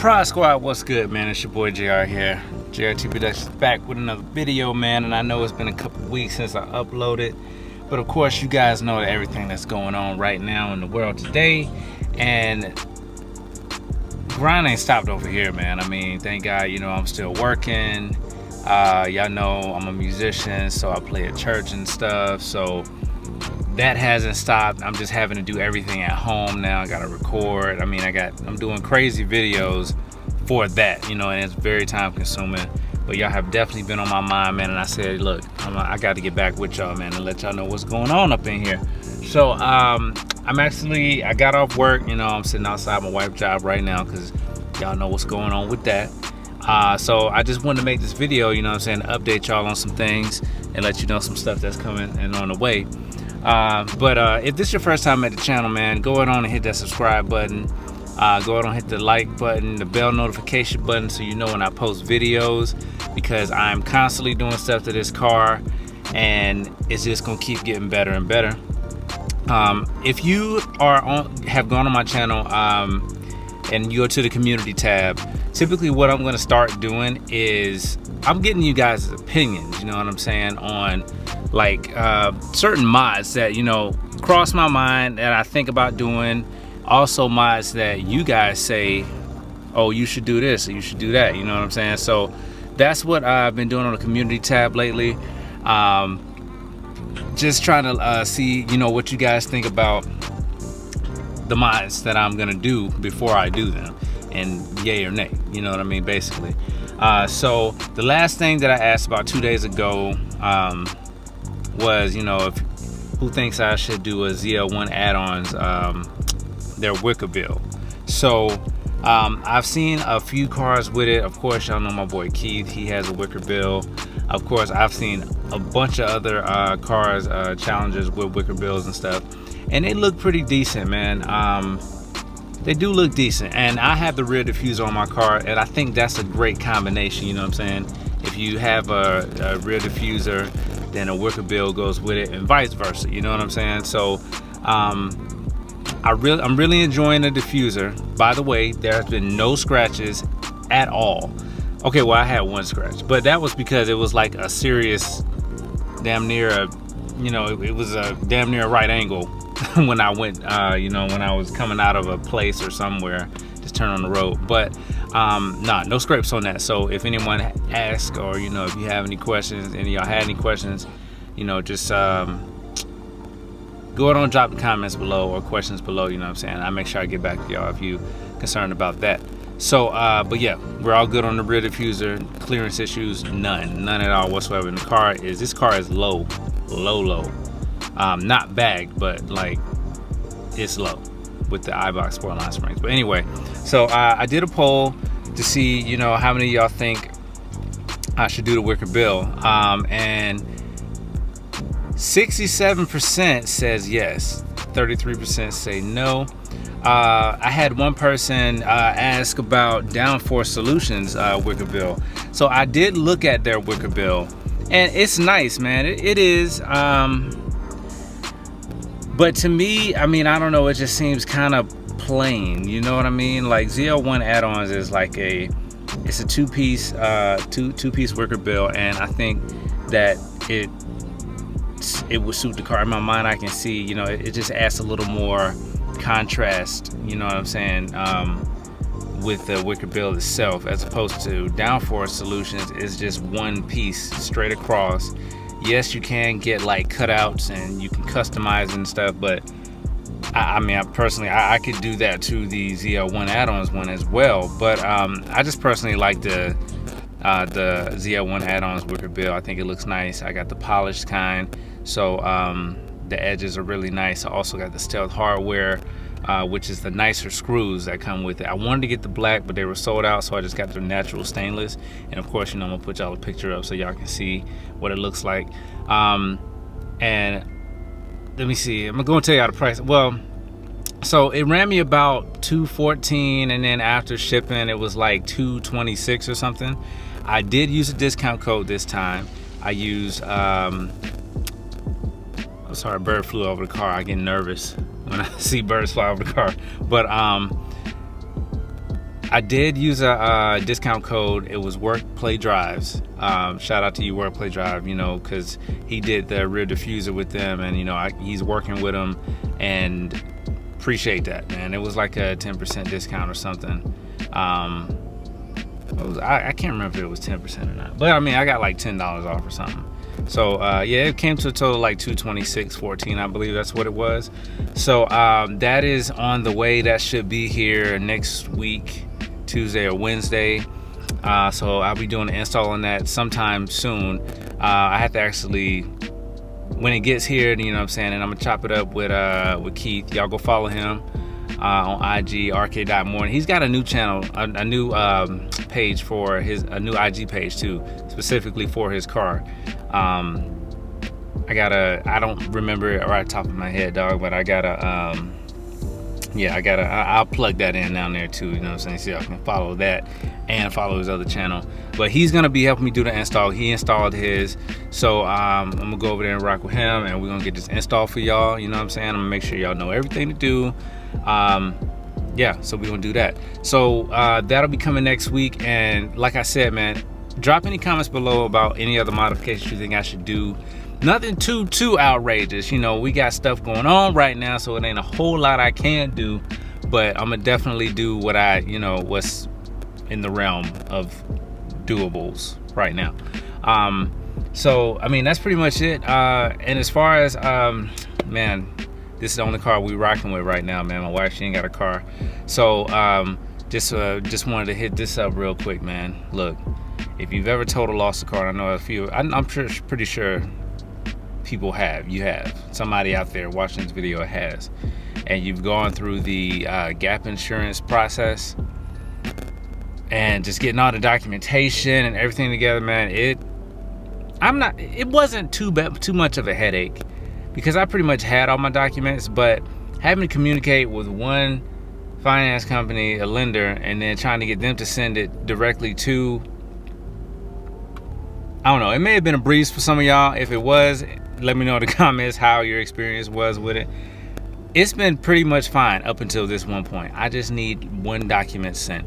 Prod Squad, what's good, man? It's your boy JR here. JRTProductions back with another video, man. And I know it's been a couple weeks since I uploaded, but of course you guys know everything that's going on right now in the world today, and grind ain't stopped over here, man. I mean, thank God, you know, I'm still working. Y'all know I'm a musician, so I play at church and stuff, so that hasn't stopped. I'm just having to do everything at home now. I gotta record. I mean, I'm doing crazy videos for that, you know, and it's very time consuming. But y'all have definitely been on my mind, man. And I said, look, I got to get back with y'all, man, and let y'all know what's going on up in here. So I got off work. You know, I'm sitting outside my wife's job right now because y'all know what's going on with that. So I just wanted to make this video, you know what I'm saying, to update y'all on some things and let you know some stuff that's coming and on the way. But if this is your first time at the channel, man, go ahead on and hit that subscribe button. Go ahead and hit the like button, the bell notification button, so you know when I post videos, because I'm constantly doing stuff to this car and it's just gonna keep getting better and better. If you have gone on my channel and you go to the community tab, typically what I'm gonna start doing is I'm getting you guys' opinions, you know what I'm saying, on like certain mods that, you know, cross my mind that I think about doing. Also mods that you guys say, oh, you should do this or you should do that, you know what I'm saying? So that's what I've been doing on the community tab lately. Just trying to see, you know, what you guys think about the mods that I'm gonna do before I do them, and yay or nay, you know what I mean, basically. So the last thing that I asked about 2 days ago was, you know, who thinks I should do a ZL1 add-ons, their wicker bill. So I've seen a few cars with it. Of course, y'all know my boy Keith, he has a wicker bill. Of course, I've seen a bunch of other cars, Challengers with wicker bills and stuff, and they look pretty decent, man. They do look decent, and I have the rear diffuser on my car, and I think that's a great combination, you know what I'm saying? If you have a rear diffuser, then a wicker bill goes with it, and vice versa, you know what I'm saying? So I'm really enjoying the diffuser. By the way, there has been no scratches at all. Okay, well, I had one scratch, but that was because it was like a serious, damn near a, you know, it was a damn near a right angle when I went, you know, when I was coming out of a place or somewhere, just turn on the road. But nah, no scrapes on that. So if anyone asks, or, you know, if you have any questions, any of y'all had any questions, you know, just go ahead and drop the comments below or questions below, you know what I'm saying? I'll make sure I get back to y'all if you concerned about that. So but yeah, we're all good on the rear diffuser. Clearance issues, none at all whatsoever. And this car is low. Not bagged, but like it's low with the iBox Sportline springs. But anyway, so I did a poll to see, you know, how many of y'all think I should do the wicker bill, and 67% says yes, 33% say no. I had one person ask about Downforce Solutions wicker bill. So I did look at their wicker bill, and it's nice, man. It is. But to me, I mean, I don't know, it just seems kind of plain, you know what I mean? Like ZL1 add-ons is like it's a two-piece wicker bill, and I think that it would suit the car. In my mind, I can see, you know, it just adds a little more contrast, you know what I'm saying, with the wicker bill itself, as opposed to Downforce Solutions is just one piece straight across. Yes, you can get like cutouts and you can customize and stuff, but I mean, I could do that to the ZL1 add-ons one as well. But I just personally like the ZL1 add-ons wicker bill. I think it looks nice. I got the polished kind, so the edges are really nice. I also got the stealth hardware, which is the nicer screws that come with it. I wanted to get the black, but they were sold out, so I just got the natural stainless. And of course, you know, I'm gonna put y'all a picture up so y'all can see what it looks like. And let me see, I'm gonna tell y'all the price. Well, so it ran me about $214, and then after shipping it was like $226 or something. I did use a discount code this time. I used I'm sorry, a bird flew over the car. I get nervous when I see birds fly over the car. But I did use a discount code. It was Work Play Drives. Shout out to you, Work Play Drive, you know, because he did the rear diffuser with them, and you know, he's working with them, and appreciate that, man. It was like a 10% discount or something. I can't remember if it was 10% or not, but I mean, I got like $10 off or something. So yeah, it came to a total like $226.14, I believe that's what it was. So that is on the way. That should be here next week, Tuesday or Wednesday. So I'll be doing the install on that sometime soon. I have to actually, when it gets here, you know what I'm saying, and I'm gonna chop it up with Keith. Y'all go follow him on IG, rk.morning. He's got a new channel, a new page for a new IG page too, specifically for his car. I don't remember it right off the top of my head, dog, but I'll plug that in down there too, you know what I'm saying, so y'all can follow that and follow his other channel. But he's gonna be helping me do the install. He installed his, so I'm gonna go over there and rock with him, and we're gonna get this installed for y'all, you know what I'm saying. I'm gonna make sure y'all know everything to do. Yeah, so we're gonna do that. So that'll be coming next week, and like I said, man, drop any comments below about any other modifications you think I should do. Nothing too outrageous, you know. We got stuff going on right now, so it ain't a whole lot I can do, but I'm gonna definitely do what what's in the realm of doables right now. So I mean, that's pretty much it. And as far as man, this is the only car we rocking with right now, man. My wife, she ain't got a car, so just wanted to hit this up real quick, man. Look, if you've ever total lost a car, I know a few, I'm pretty sure people have. You have. Somebody out there watching this video has. And you've gone through the gap insurance process and just getting all the documentation and everything together, man. It wasn't too much of a headache, because I pretty much had all my documents, but having to communicate with one finance company, a lender, and then trying to get them to send it directly to, I don't know, it may have been a breeze for some of y'all. If it was, let me know in the comments how your experience was with it. It's been pretty much fine up until this one point. I just need one document sent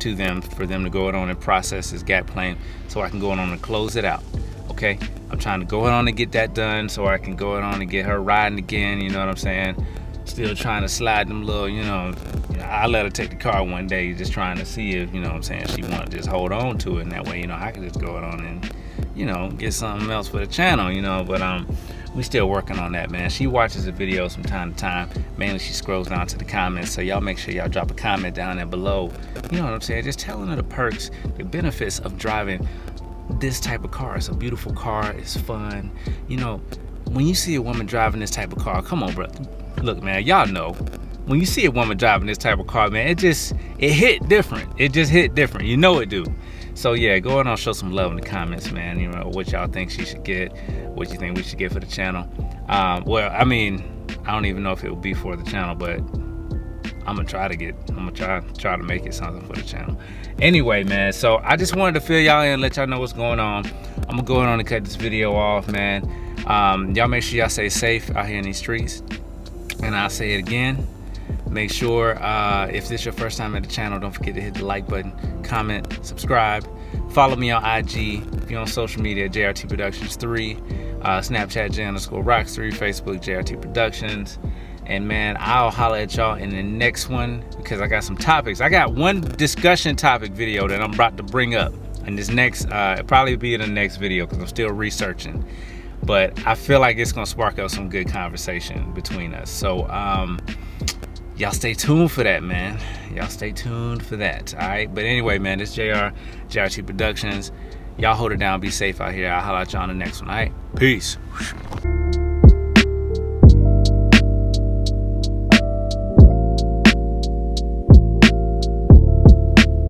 to them for them to go on and process this gap claim, so I can go on and close it out. Okay, I'm trying to go on and get that done so I can go on and get her riding again, you know what I'm saying. Still trying to slide them little, you know, I let her take the car one day, just trying to see if, you know what I'm saying, she want to just hold on to it, and that way, you know, I can just go on and, you know, get something else for the channel, you know. But we still working on that, man. She watches the videos from time to time. Mainly she scrolls down to the comments, so y'all make sure y'all drop a comment down there below, you know what I'm saying, just telling her the perks, the benefits of driving this type of car. It's a beautiful car, it's fun, you know. When you see a woman driving this type of car, come on, bro. Look, man, y'all know, when you see a woman driving this type of car, man, it hit different. It just hit different, you know it do. So yeah, go ahead and show some love in the comments, man. You know, what y'all think she should get, what you think we should get for the channel. Well, I mean, I don't even know if it will be for the channel, but I'm gonna try to make it something for the channel. Anyway, man, so I just wanted to fill y'all in, let y'all know what's going on. I'm gonna go on and cut this video off, man. Y'all make sure y'all stay safe out here in these streets. And I'll say it again, make sure if this is your first time at the channel, don't forget to hit the like button, comment, subscribe, follow me on IG. If you're on social media, JRTProductions3, Snapchat J_Rocks3, Facebook JRTProductions. And man, I'll holler at y'all in the next one, because I got some topics. I got one discussion topic video that I'm about to bring up, and this next it'll probably be in the next video, because I'm still researching. But I feel like it's gonna spark up some good conversation between us. So y'all stay tuned for that, man. Y'all stay tuned for that. All right. But anyway, man, this JRT Productions. Y'all hold it down. Be safe out here. I'll holler at y'all on the next one. All right. Peace.